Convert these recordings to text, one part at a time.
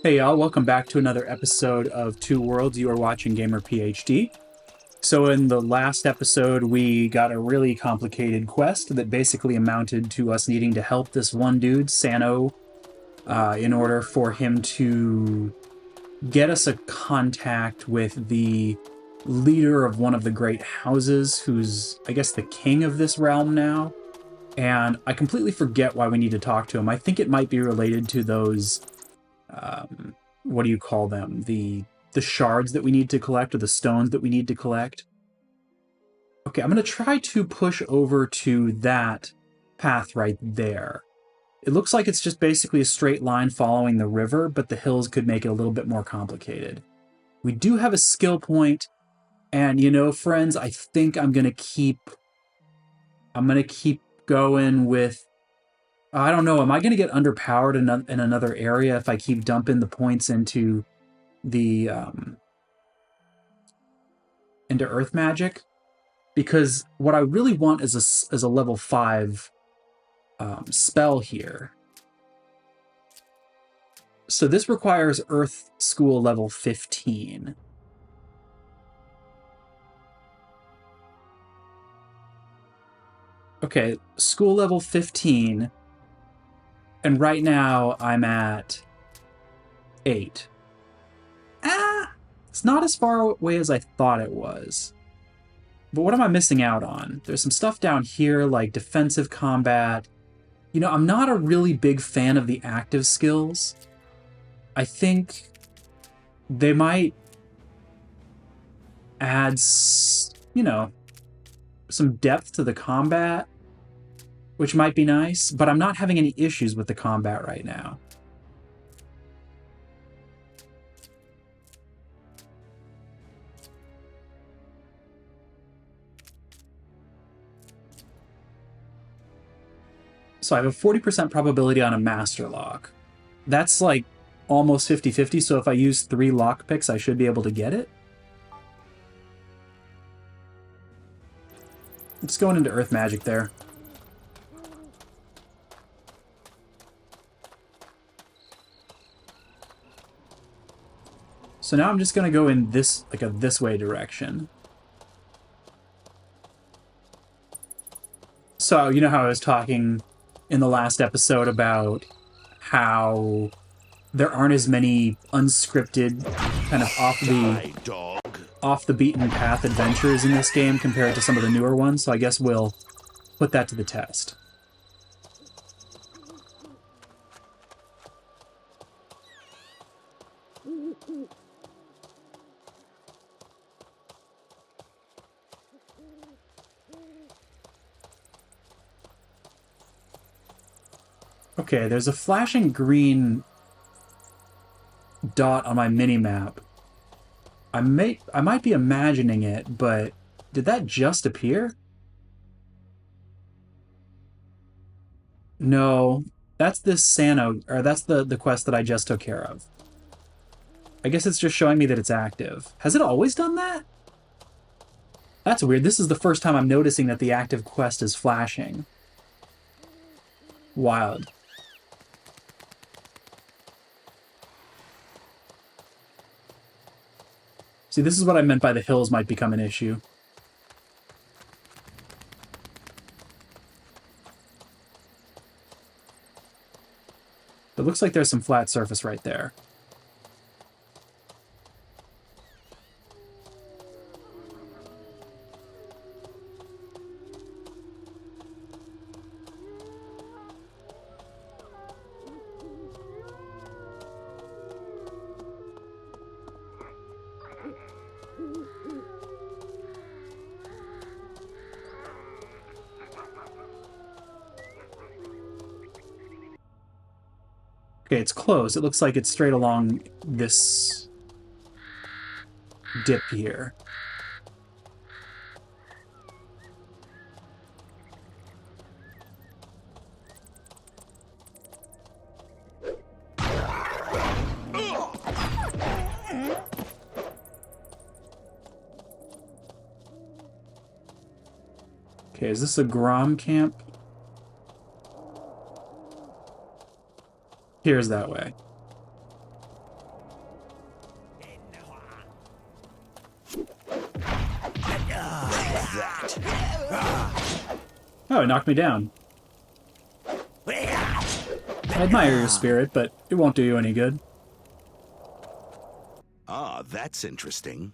Hey y'all, welcome back to another episode of Two Worlds. You are watching Gamer PhD. So in the last episode, we got a really complicated quest that basically amounted to us needing to help this one dude, Sano, in order for him to get us a contact with the leader of one of the great houses, who's, I guess, the king of this realm now. And I completely forget why we need to talk to him. I think it might be related to those what do you call them? The shards that we need to collect, or the stones that we need to collect. Okay, I'm going to try to push over to that path right there. It looks like it's just basically a straight line following the river, but the hills could make it a little bit more complicated. We do have a skill point, and you know, friends, I think I'm going to keep going with, I don't know, am I going to get underpowered in another area if I keep dumping the points into the into earth magic? Because what I really want is a level 5 spell here. So this requires Earth School level 15. Okay, school level 15. And right now I'm at 8. It's not as far away as I thought it was. But what am I missing out on? There's some stuff down here like defensive combat. You know, I'm not a really big fan of the active skills. I think they might add, you know, some depth to the combat, which might be nice, but I'm not having any issues with the combat right now. So I have a 40% probability on a master lock. That's like almost 50-50, so if I use 3 lock picks, I should be able to get it. It's going into earth magic there. So now I'm just going to go in this, like a this way direction. So, you know how I was talking in the last episode about how there aren't as many unscripted, kind of off the beaten path adventures in this game compared to some of the newer ones, so I guess we'll put that to the test. Okay, there's a flashing green dot on my mini-map. I might be imagining it, but did that just appear? No, that's this Sano, or that's the quest that I just took care of. I guess it's just showing me that it's active. Has it always done that? That's weird. This is the first time I'm noticing that the active quest is flashing. Wild. See, this is what I meant by the hills might become an issue. It looks like there's some flat surface right there. Okay, it's closed. It looks like it's straight along this dip here. Okay, is this a Grom camp? Here's that way. Oh, it knocked me down. I admire your spirit, but it won't do you any good. Ah, that's interesting.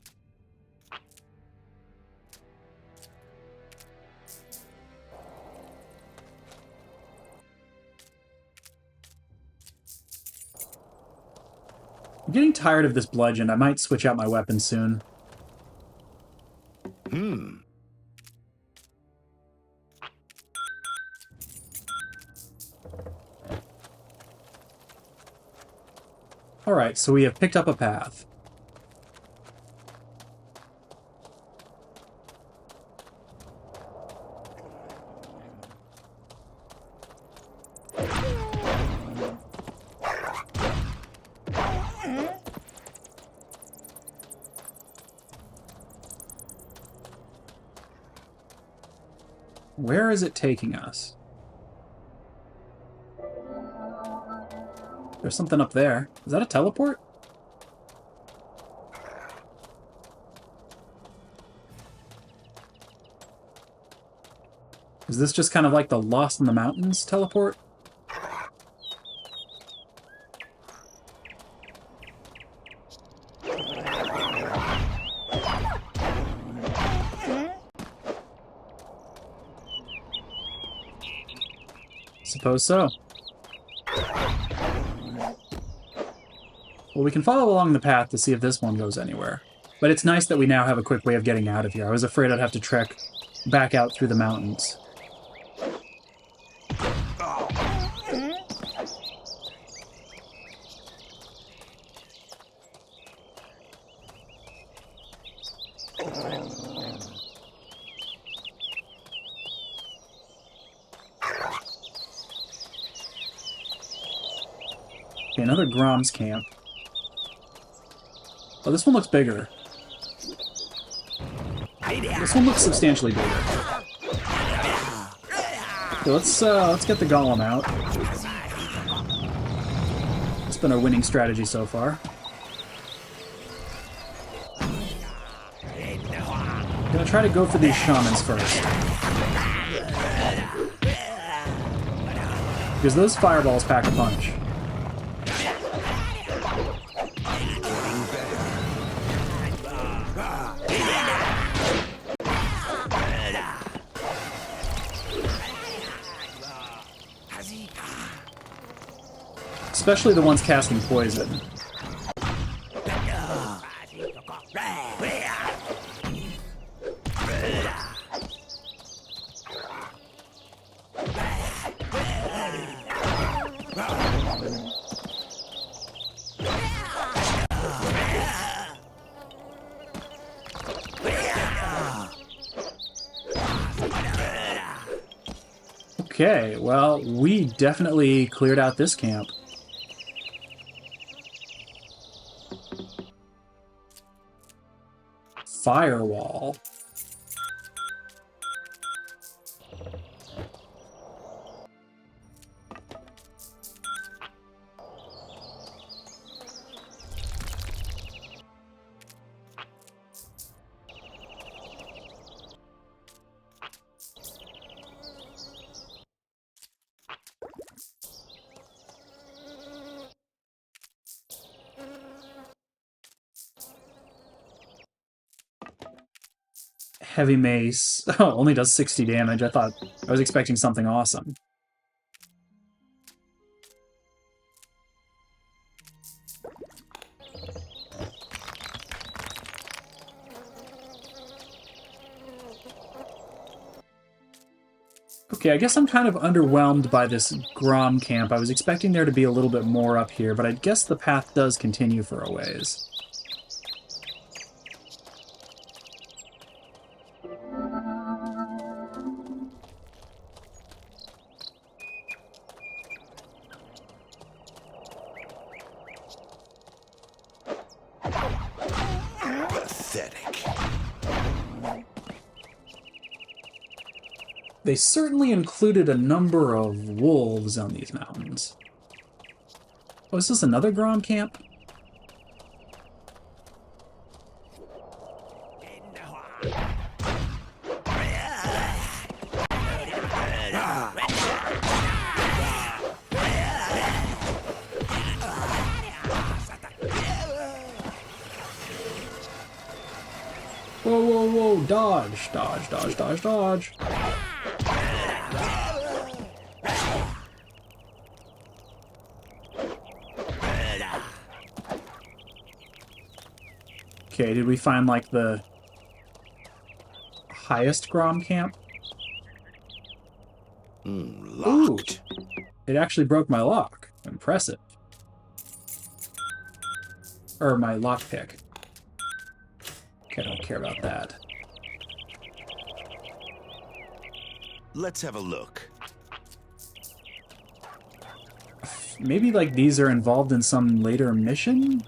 I'm getting tired of this bludgeon. I might switch out my weapon soon. Alright, so we have picked up a path. Where is it taking us? There's something up there. Is that a teleport? Is this just kind of like the Lost in the Mountains teleport? Suppose so. Well, we can follow along the path to see if this one goes anywhere. But it's nice that we now have a quick way of getting out of here. I was afraid I'd have to trek back out through the mountains. Okay, another Groms camp. Oh, this one looks bigger. This one looks substantially bigger. Okay, let's get the golem out. It's been a winning strategy so far. I'm gonna try to go for these shamans first. Because those fireballs pack a punch. Especially the ones casting poison. Okay, well, we definitely cleared out this camp. Firewall. Heavy mace. Oh, only does 60 damage. I was expecting something awesome. Okay, I guess I'm kind of underwhelmed by this Grom camp. I was expecting there to be a little bit more up here, but I guess the path does continue for a ways. They certainly included a number of wolves on these mountains. Oh, is this another Grom camp? No! Dodge! Dodge, dodge, dodge, dodge! Okay, did we find, like, the highest Grom camp? Locked. Ooh, it actually broke my lock. Impressive. Or my lockpick. Okay, I don't care about that. Let's have a look. Maybe, like, these are involved in some later mission?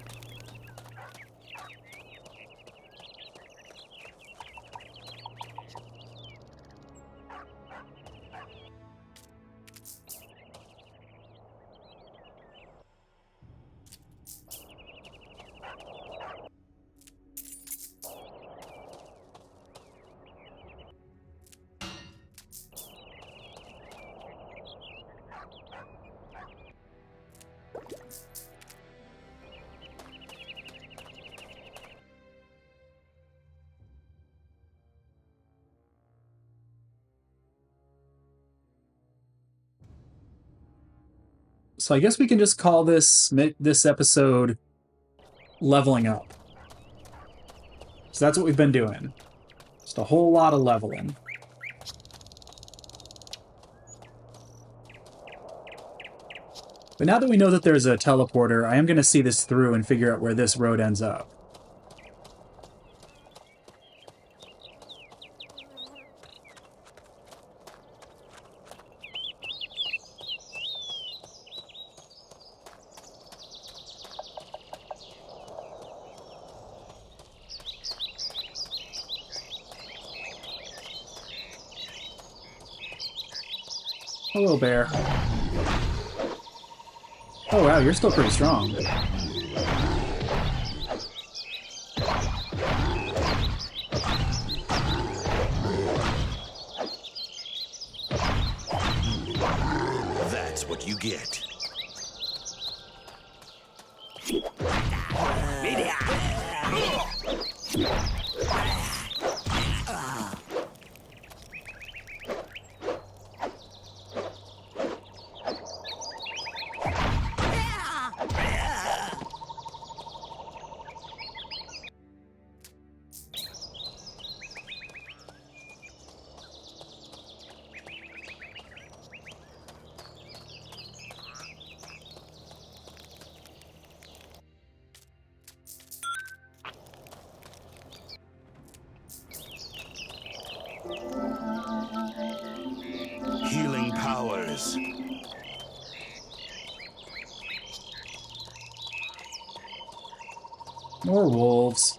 So I guess we can just call this episode leveling up. So that's what we've been doing. Just a whole lot of leveling. But now that we know that there's a teleporter, I am going to see this through and figure out where this road ends up. Hello, bear. Oh wow, you're still pretty strong. That's what you get. Healing powers. More wolves.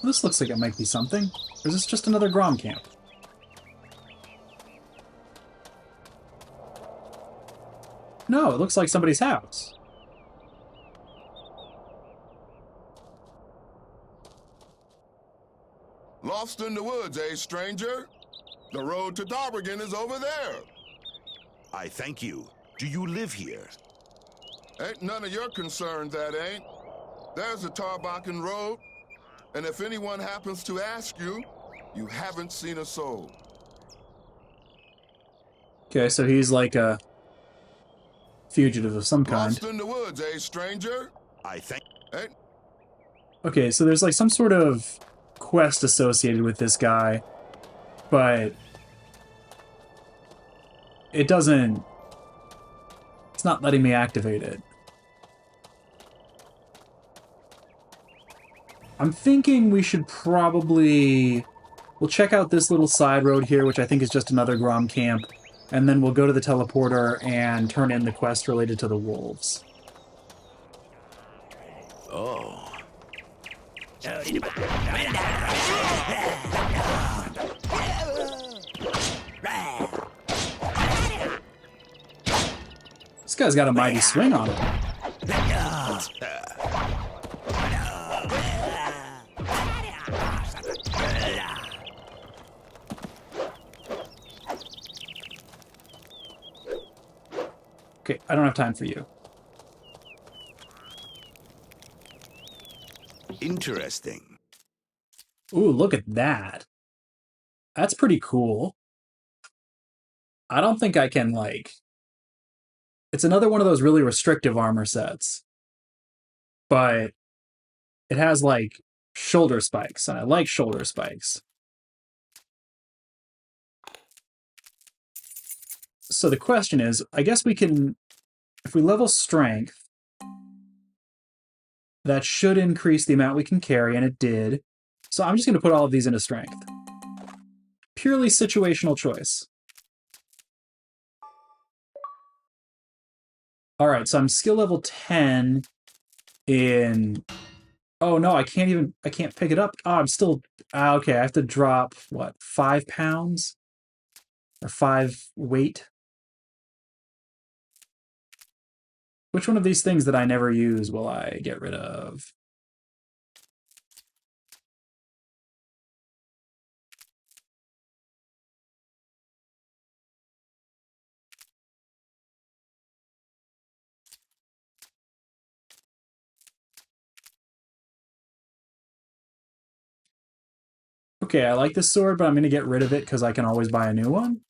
This looks like it might be something. Or is this just another Grom camp? No, it looks like somebody's house. Lost in the woods, eh, stranger? The road to Tharbakan is over there. I thank you. Do you live here? Ain't none of your concern, that ain't. There's the Tharbakan road. And if anyone happens to ask you, you haven't seen a soul. Okay, so he's like a fugitive of some kind. Lost in the woods, eh, stranger? I thank... Ain't... Okay, so there's like some sort of quest associated with this guy, but it doesn't... It's not letting me activate it. I'm thinking we should probably... We'll check out this little side road here, which I think is just another Grom camp, and then we'll go to the teleporter and turn in the quest related to the wolves. Oh. This guy's got a mighty swing on him. Okay, I don't have time for you. Interesting. Ooh, look at that. That's pretty cool. I don't think I can, like... It's another one of those really restrictive armor sets. But it has, like, shoulder spikes, and I like shoulder spikes. So the question is, I guess we can... If we level strength, that should increase the amount we can carry, and it did. So I'm just going to put all of these into strength. Purely situational choice. Alright, so I'm skill level 10 in... Oh no, I can't pick it up. Oh, I'm still... okay, I have to drop, what, 5 pounds? Or 5 weight? Which one of these things that I never use will I get rid of? Okay, I like this sword, but I'm going to get rid of it because I can always buy a new one.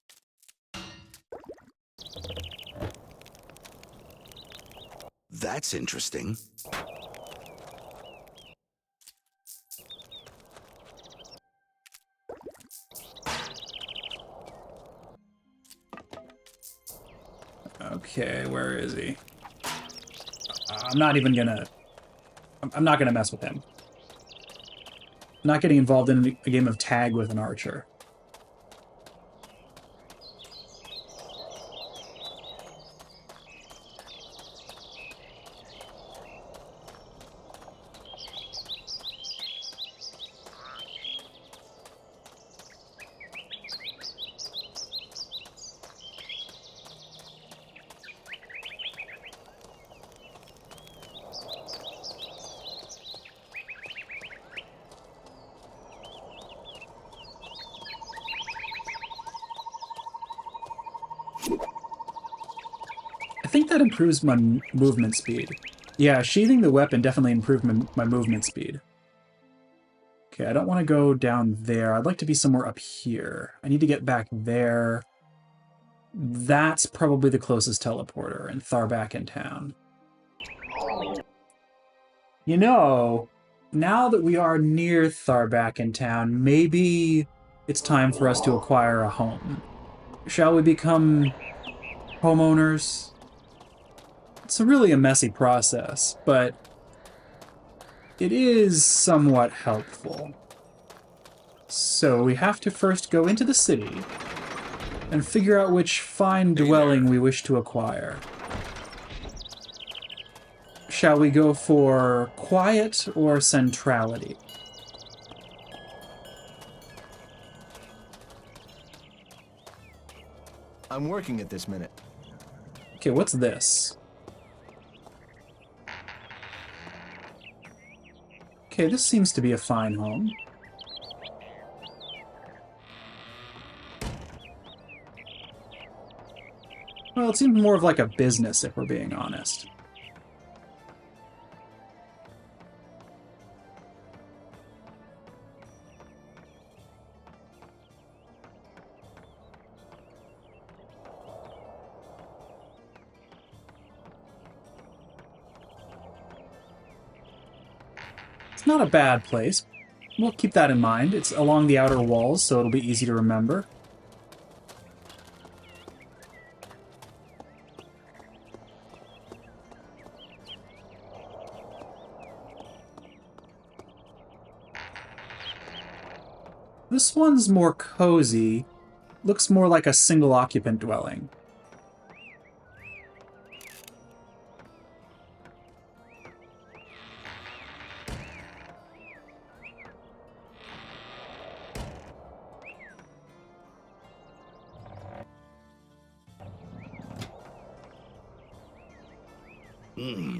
That's interesting. Okay, where is he? I'm not even gonna... I'm not gonna mess with him. I'm not getting involved in a game of tag with an archer. I think that improves my movement speed. Yeah, sheathing the weapon definitely improved my movement speed. Okay, I don't want to go down there. I'd like to be somewhere up here. I need to get back there. That's probably the closest teleporter in Tharbakan town. You know, now that we are near Tharbakan town, maybe it's time for us to acquire a home. Shall we become homeowners? It's really a messy process, but it is somewhat helpful. So we have to first go into the city and figure out which fine dwelling we wish to acquire. Shall we go for quiet or centrality? I'm working at this minute. Okay, what's this? Okay, this seems to be a fine home. Well, it seems more of like a business, if we're being honest. It's not a bad place. We'll keep that in mind. It's along the outer walls, so it'll be easy to remember. This one's more cozy. Looks more like a single occupant dwelling.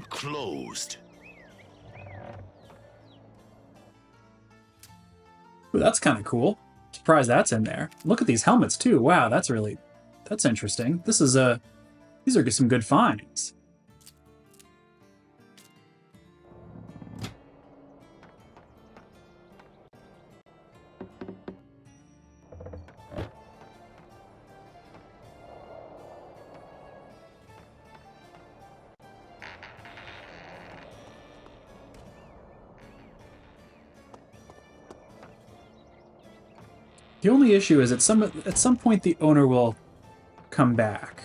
Closed. Ooh, that's kind of cool. Surprised that's in there. Look at these helmets too. Wow, that's interesting. This is a These are some good finds. The only issue is at some point the owner will come back.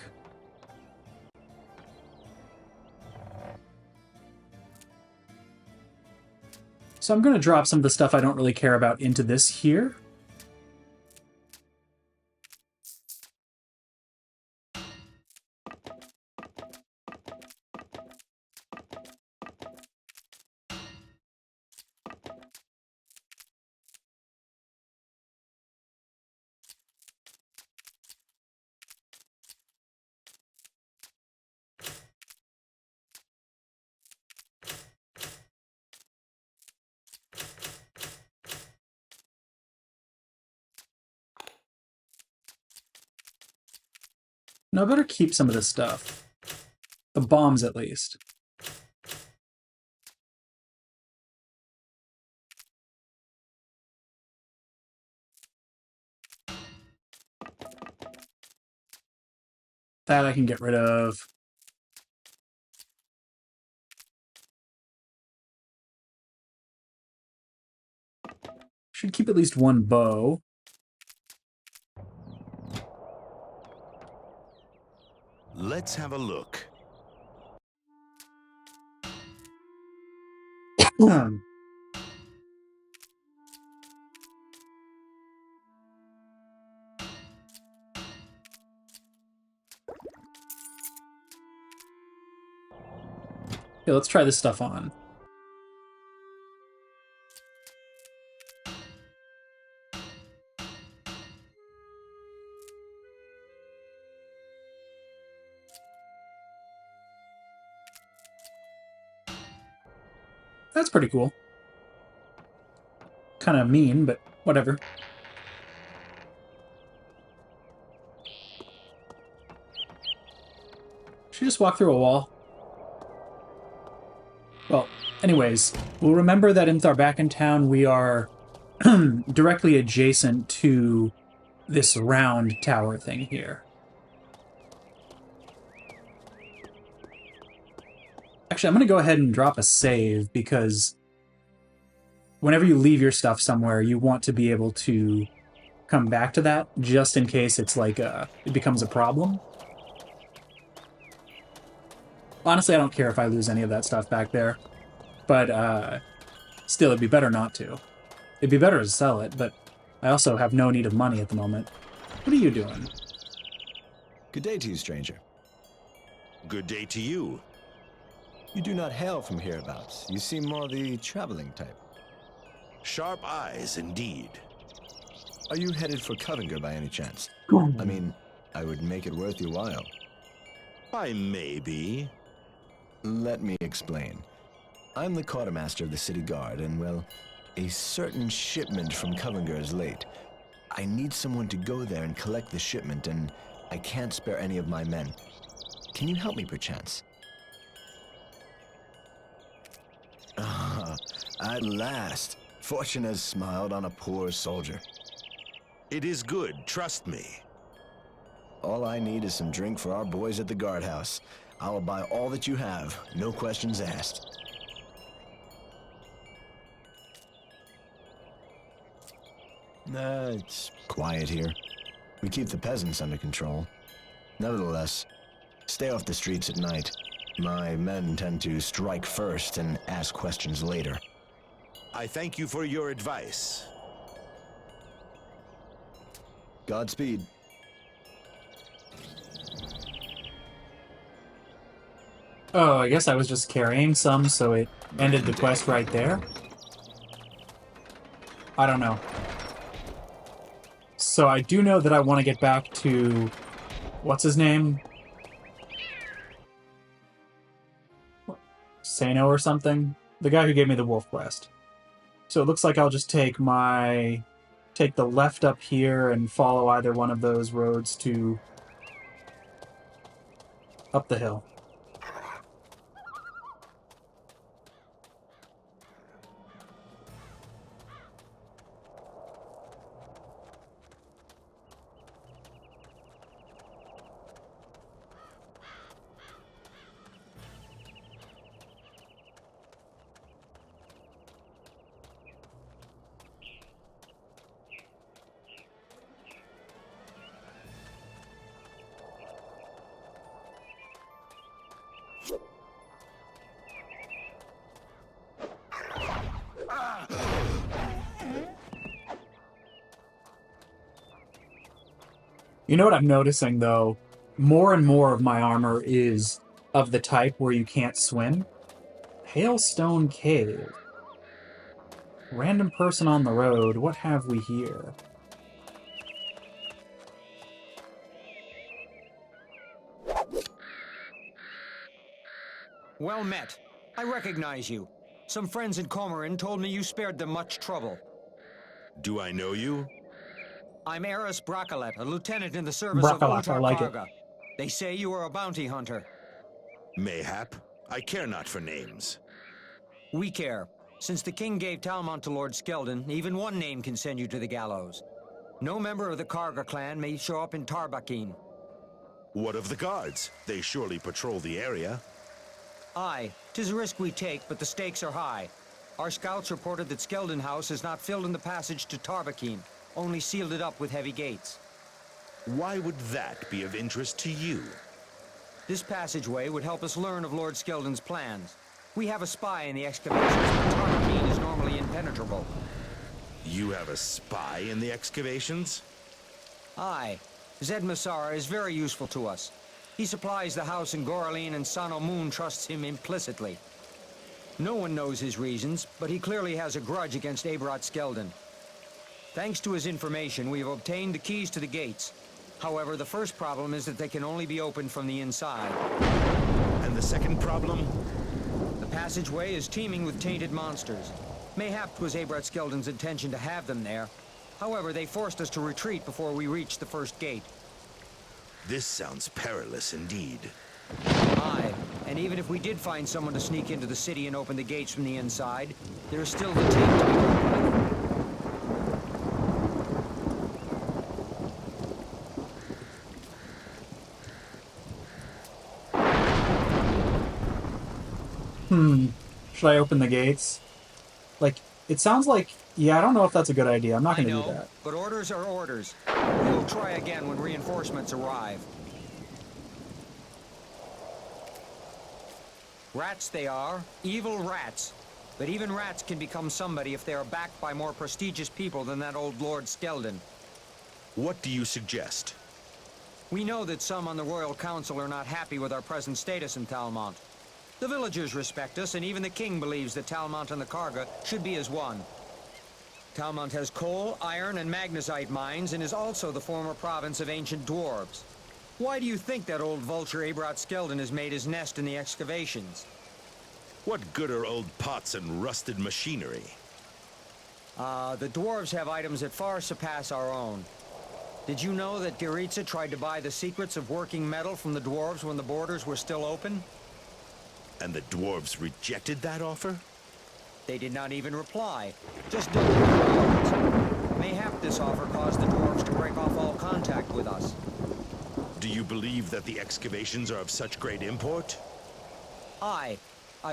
So I'm going to drop some of the stuff I don't really care about into this here. No, I better keep some of this stuff. The bombs, at least. That I can get rid of. Should keep at least one bow. Let's have a look. Okay, let's try this stuff on. That's pretty cool. Kind of mean, but whatever. Should just walk through a wall. Well, anyways, we'll remember that in Tharbakan town we are directly adjacent to this round tower thing here. Actually, I'm going to go ahead and drop a save, because whenever you leave your stuff somewhere, you want to be able to come back to that, just in case it's like it becomes a problem. Honestly, I don't care if I lose any of that stuff back there, but still, it'd be better not to. It'd be better to sell it, but I also have no need of money at the moment. What are you doing? Good day to you, stranger. Good day to you. You do not hail from hereabouts. You seem more the traveling type. Sharp eyes, indeed. Are you headed for Covington by any chance? I mean, I would make it worth your while. I may be. Let me explain. I'm the quartermaster of the city guard, and, well, a certain shipment from Covington is late. I need someone to go there and collect the shipment, and I can't spare any of my men. Can you help me, perchance? Ah, at last. Fortune has smiled on a poor soldier. It is good, trust me. All I need is some drink for our boys at the guardhouse. I will buy all that you have, no questions asked. It's quiet here. We keep the peasants under control. Nevertheless, stay off the streets at night. My men tend to strike first and ask questions later. I thank you for your advice. Godspeed. Oh, I guess I was just carrying some, so it ended the quest right there. I don't know. So I do know that I want to get back to... what's his name? Sano or something? The guy who gave me the wolf quest. So it looks like I'll just take the left up here and follow either one of those roads to Up the hill. You know what I'm noticing, though? More and more of my armor is of the type where you can't swim. Hailstone Cave. Random person on the road. What have we here? Well met. I recognize you. Some friends in Cormoran told me you spared them much trouble. Do I know you? I'm Eris Brakalet, a lieutenant in the service of Brakalet, I Utar like it. Karga. They say you are a bounty hunter. Mayhap. I care not for names. We care. Since the king gave Talmont to Lord Skeldon, even one name can send you to the gallows. No member of the Karga clan may show up in Tharbakan. What of the guards? They surely patrol the area. Aye, 'tis a risk we take, but the stakes are high. Our scouts reported that Skeldon House is not filled in the passage to Tharbakan, only sealed it up with heavy gates. Why would that be of interest to you? This passageway would help us learn of Lord Skeldon's plans. We have a spy in the excavations, but Tharbakan is normally impenetrable. You have a spy in the excavations? Aye. Zed Masara is very useful to us. He supplies the house in Goraline, and Sano Moon trusts him implicitly. No one knows his reasons, but he clearly has a grudge against Abrat Skeldon. Thanks to his information, we have obtained the keys to the gates. However, the first problem is that they can only be opened from the inside. And the second problem? The passageway is teeming with tainted monsters. Mayhap 'twas Abrat Skeldon's intention to have them there. However, they forced us to retreat before we reached the first gate. This sounds perilous indeed. Aye, and even if we did find someone to sneak into the city and open the gates from the inside, there is still the taint to be dealt with. Should I open the gates? Like, it sounds like... Yeah, I don't know if that's a good idea. I'm not I going to do know, that. but orders are orders. We'll try again when reinforcements arrive. Rats they are, evil rats. But even rats can become somebody if they are backed by more prestigious people than that old Lord Skeldon. What do you suggest? We know that some on the Royal Council are not happy with our present status in Talmont. The villagers respect us, and even the king believes that Talmont and the Karga should be as one. Talmont has coal, iron, and magnesite mines, and is also the former province of ancient dwarves. Why do you think that old vulture Abrat Skeldon has made his nest in the excavations? What good are old pots and rusted machinery? The dwarves have items that far surpass our own. Did you know that Giritsa tried to buy the secrets of working metal from the dwarves when the borders were still open? And the dwarves rejected that offer? They did not even reply, just delivered their words. Mayhap this offer caused the dwarves to break off all contact with us. Do you believe that the excavations are of such great import? I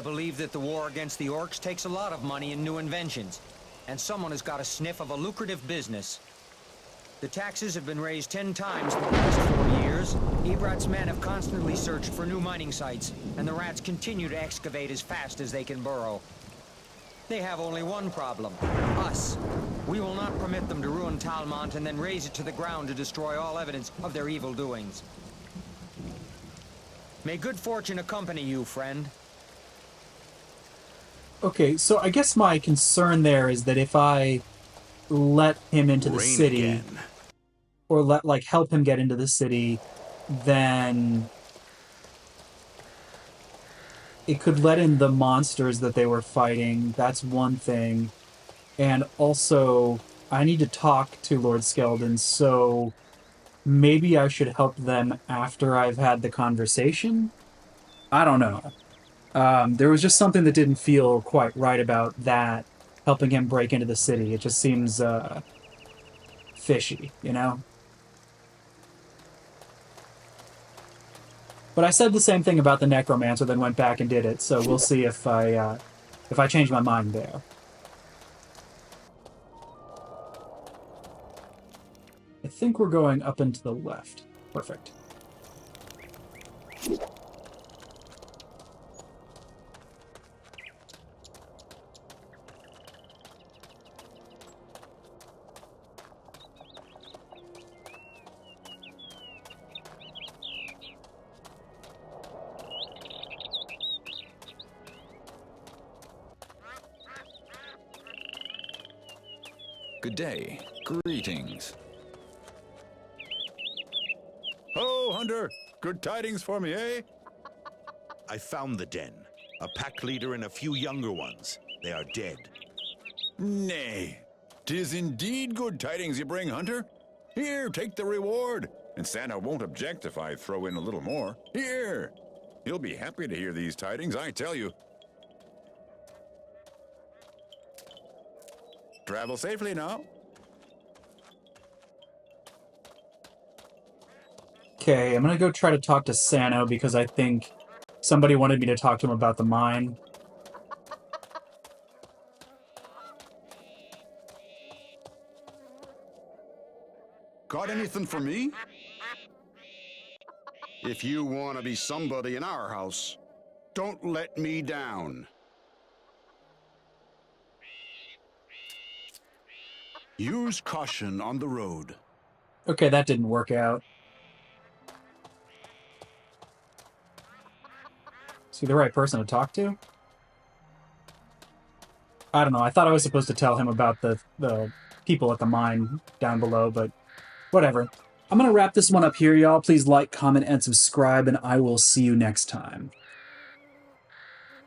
believe that the war against the orcs takes a lot of money and new inventions, and someone has got a sniff of a lucrative business. The taxes have been raised 10 times in the last 4 years. Ebrat's men have constantly searched for new mining sites, and the rats continue to excavate as fast as they can burrow. They have only one problem: us. We will not permit them to ruin Talmont and then raze it to the ground to destroy all evidence of their evil doings. May good fortune accompany you, friend. Okay, so I guess my concern there is that if I let him into the Rain city, again. or help him get into the city, then it could let in the monsters that they were fighting. That's one thing. And also, I need to talk to Lord Skeldon, so maybe I should help them after I've had the conversation? I don't know. There was just something that didn't feel quite right about that, helping him break into the city. It just seems, fishy, you know? But I said the same thing about the necromancer, then went back and did it, so we'll see if I change my mind there. I think we're going up and to the left. Perfect. Good day. Greetings. Ho, Hunter! Good tidings for me, eh? I found the den. A pack leader and a few younger ones. They are dead. Nay. 'Tis indeed good tidings you bring, Hunter. Here, take the reward. And Santa won't object if I throw in a little more. Here! He'll be happy to hear these tidings, I tell you. Travel safely now. Okay, I'm gonna go try to talk to Sano because I think somebody wanted me to talk to him about the mine. Got anything for me? If you want to be somebody in our house, don't let me down. Use caution on the road. Okay, that didn't work out. Is he the right person to talk to? I don't know. I thought I was supposed to tell him about the people at the mine down below, but whatever. I'm going to wrap this one up here, y'all. Please like, comment, and subscribe, and I will see you next time.